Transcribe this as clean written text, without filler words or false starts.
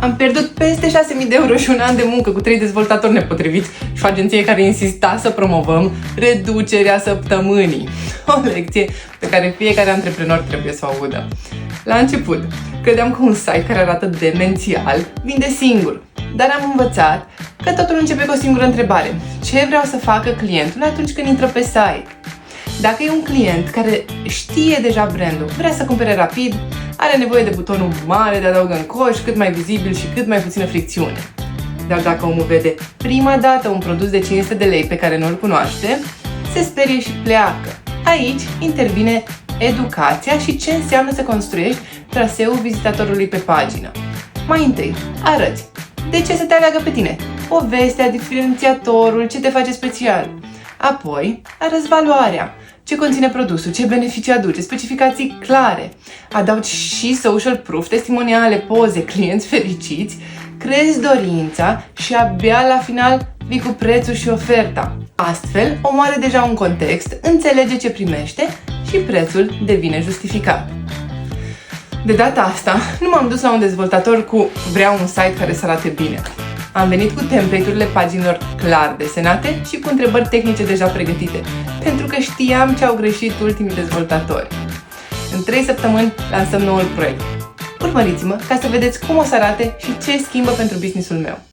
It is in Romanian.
Am pierdut peste 6.000 de euro și un an de muncă cu 3 dezvoltatori nepotriviți și o agenție care insista să promovăm reducerea săptămânii. O lecție pe care fiecare antreprenor trebuie să o audă. La început, credeam că un site care arată demențial vinde singur, dar am învățat că totul începe cu o singură întrebare. Ce vreau să facă clientul atunci când intră pe site? Dacă e un client care știe deja brandul, vrea să cumpere rapid, are nevoie de butonul mare de adaugă în coș, cât mai vizibil și cât mai puțină fricțiune. Dar dacă omul vede prima dată un produs de 500 de lei pe care nu-l cunoaște, se sperie și pleacă. Aici intervine educația și ce înseamnă să construiești traseul vizitatorului pe pagină. Mai întâi, arăți de ce să te aleagă pe tine, povestea, diferențiatorul, ce te face special. Apoi, arăți valoarea, ce conține produsul, ce beneficii aduce, specificații clare. Adaugi și social proof, testimoniale, poze, clienți fericiți, creezi dorința și abia la final vii cu prețul și oferta. Astfel, omul are deja un context, înțelege ce primește și prețul devine justificat. De data asta, nu m-am dus la un dezvoltator cu vreau un site care să arate bine. Am venit cu template-urile paginilor clar desenate și cu întrebări tehnice deja pregătite, pentru că știam ce au greșit ultimii dezvoltatori. În 3 săptămâni lansăm noul proiect. Urmăriți-mă ca să vedeți cum o să arate și ce schimbă pentru business-ul meu.